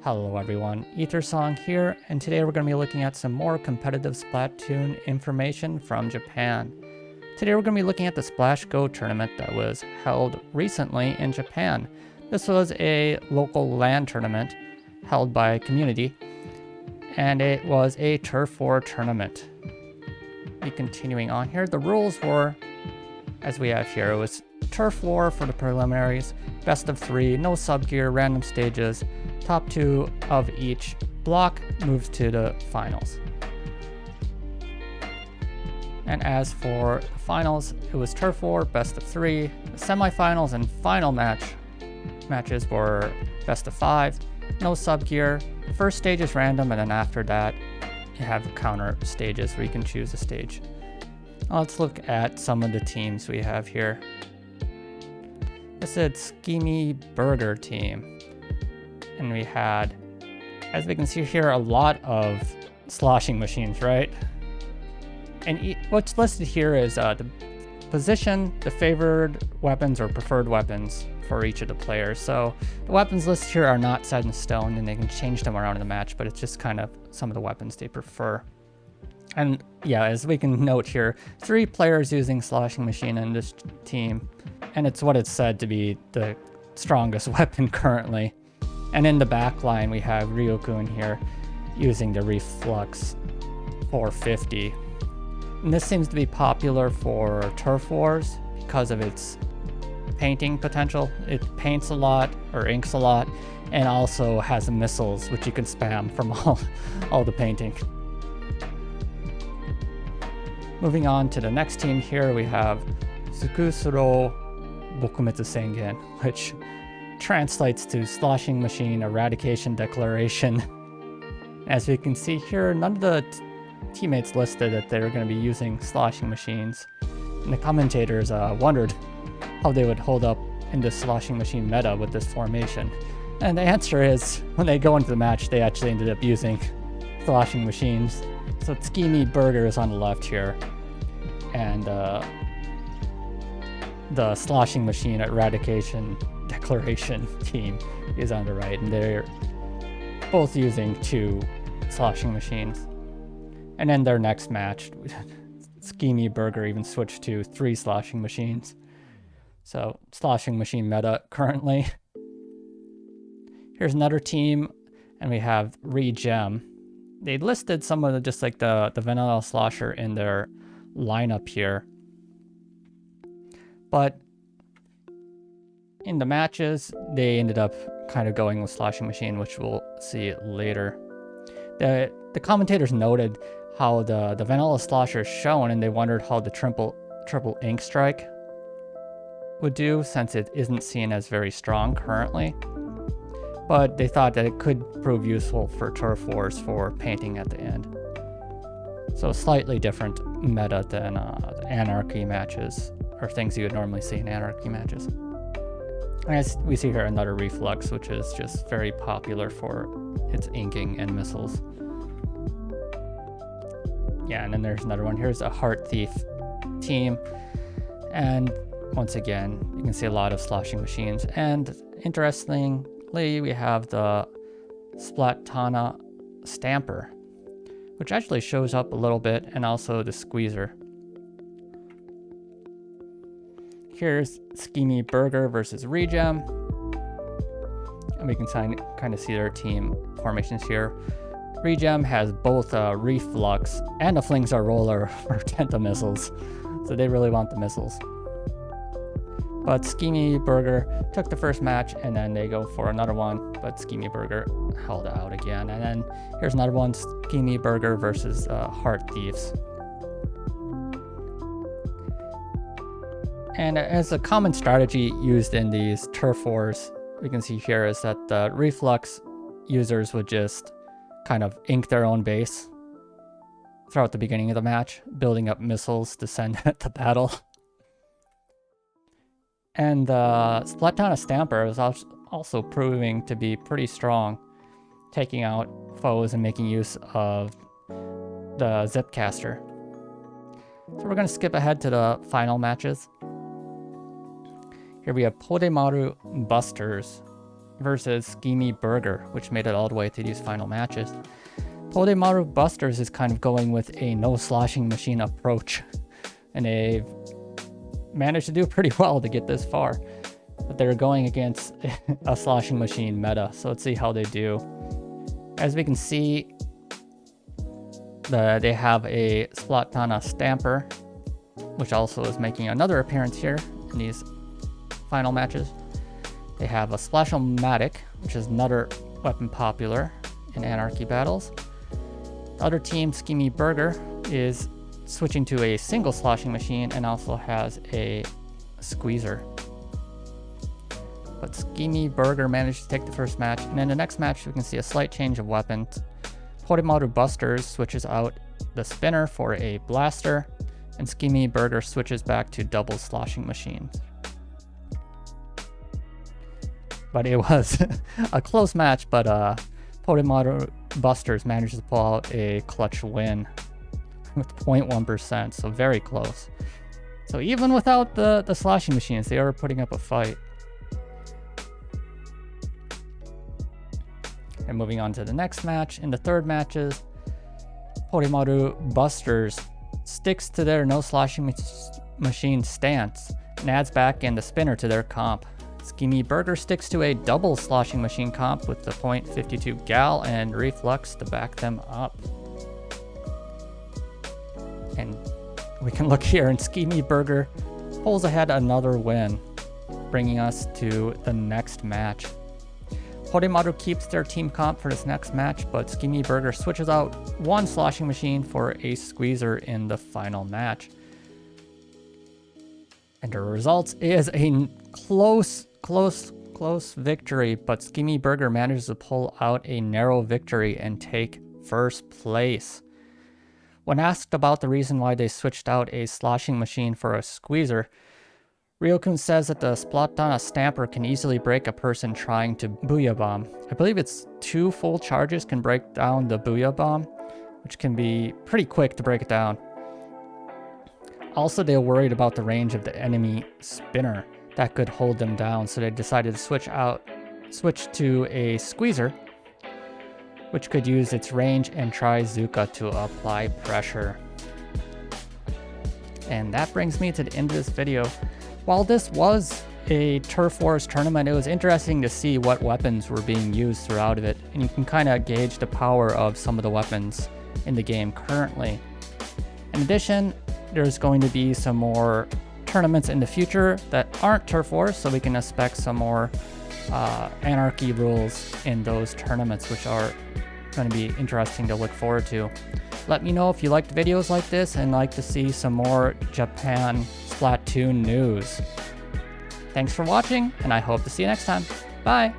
Hello everyone, Ethersong here, and today we're going to be looking at some more competitive Splatoon information from Japan. Today we're going to be looking at the Splash Go tournament that was held recently in Japan. This was a local LAN tournament held by a community, and it was a Turf War tournament. Continuing on here, the rules were, as we have here, it was Turf War for the preliminaries, best of 3, no sub-gear, random stages, top 2 of each block moves to the finals. And as for the finals, it was Turf War, best of 3, the semifinals and final matches were best of 5, no sub-gear, the first stage is random, and then after that you have counter stages where you can choose a stage. Let's look at some of the teams we have here. This is Skimmy Burger team. And we had, as we can see here, a lot of sloshing machines, right? And what's listed here is the position, the favored weapons or preferred weapons for each of the players. So the weapons listed here are not set in stone and they can change them around in the match, but it's just kind of some of the weapons they prefer. And yeah, as we can note here, 3 players using sloshing machine in this team, and it's what it's said to be the strongest weapon currently. And in the back line, we have Ryukun here using the Reflux 450. And this seems to be popular for Turf Wars because of its painting potential. It paints a lot, or inks a lot, and also has missiles, which you can spam from all the painting. Moving on to the next team here, we have Tsukusuro Bokumetsu Sengen, which translates to Sloshing Machine Eradication Declaration. As we can see here, none of the teammates listed that they were going to be using sloshing machines. And the commentators wondered how they would hold up in this sloshing machine meta with this formation. And the answer is, when they go into the match, they actually ended up using sloshing machines. So Skimmy Burger is on the left here, and the sloshing machine eradication declaration team is on the right, and they're both using 2 sloshing machines. And then their next match, Skimmy Burger even switched to 3 sloshing machines. So sloshing machine meta currently. Here's another team, and we have Regem. They listed some of the just like the vanilla slosher in their lineup here, but in the matches they ended up kind of going with sloshing machine, which we'll see later. The commentators noted how the vanilla slosher is shown, and they wondered how the triple ink strike would do, since it isn't seen as very strong currently. But they thought that it could prove useful for Turf Wars for painting at the end. So slightly different meta than Anarchy matches, or things you would normally see in Anarchy matches. As we see here, another Reflux, which is just very popular for its inking and missiles. Yeah, and then there's another one. Here's a Heart Thief team. And once again, you can see a lot of sloshing machines. And interestingly, we have the Splatoon Stamper, which actually shows up a little bit, and also the Squeezer. Here's Skimmy Burger versus Regem, and we can kind of see their team formations here. Regem has both a Reflux and a Flingsar Roller for Tenta missiles, so they really want the missiles. But Skimmy Burger took the first match, and then they go for another one, but Skimmy Burger held out again. And then here's another one, Skimmy Burger versus Heart Thieves. And as a common strategy used in these Turf Wars, we can see here is that the Reflux users would just kind of ink their own base throughout the beginning of the match, building up missiles to send at the battle. And the Splatoon Stamper is also proving to be pretty strong, taking out foes and making use of the Zipcaster. So we're going to skip ahead to the final matches. Here we have Podemaru Busters versus Skimmy Burger, which made it all the way to these final matches. Podemaru Busters is kind of going with a no sloshing machine approach, and they've managed to do pretty well to get this far. But they're going against a sloshing machine meta, so let's see how they do. As we can see, they have a Splatoon Stamper, which also is making another appearance here in these final matches. They have a Splash-O-Matic, which is another weapon popular in Anarchy battles. The other team, Skimmy Burger, is switching to a single sloshing machine and also has a squeezer. But Skimmy Burger managed to take the first match, and in the next match we can see a slight change of weapons. Podemaru Busters switches out the spinner for a blaster, and Skimmy Burger switches back to double sloshing machines. But it was a close match, but Podemaru Busters managed to pull out a clutch win with 0.1%, so very close. So even without the sloshing machines, they are putting up a fight. And moving on to the next match. In the third matches, Podemaru Busters sticks to their no sloshing machine stance and adds back in the spinner to their comp. Skimmy Burger sticks to a double sloshing machine comp with the .52 gal and reflux to back them up. And we can look here, and Skimmy Burger pulls ahead another win, bringing us to the next match. Podemaru keeps their team comp for this next match, but Skimmy Burger switches out one sloshing machine for a squeezer in the final match. And the result is a close victory, but Skimmy Burger manages to pull out a narrow victory and take first place. When asked about the reason why they switched out a sloshing machine for a squeezer, Ryokun says that the Splatoon Stamper can easily break a person trying to Booyah Bomb. I believe it's 2 full charges can break down the Booyah Bomb, which can be pretty quick to break it down. Also, they were worried about the range of the enemy spinner that could hold them down, so they decided to switch to a squeezer, which could use its range and try Zuka to apply pressure. And that brings me to the end of this video. While this was a Turf Wars tournament, it was interesting to see what weapons were being used throughout it, and you can kind of gauge the power of some of the weapons in the game currently. In addition, there's going to be some more tournaments in the future that aren't Turf Wars, so we can expect some more Anarchy rules in those tournaments, which are going to be interesting to look forward to. Let me know if you liked videos like this and like to see some more Japan Splatoon news. Thanks for watching, and I hope to see you next time. Bye!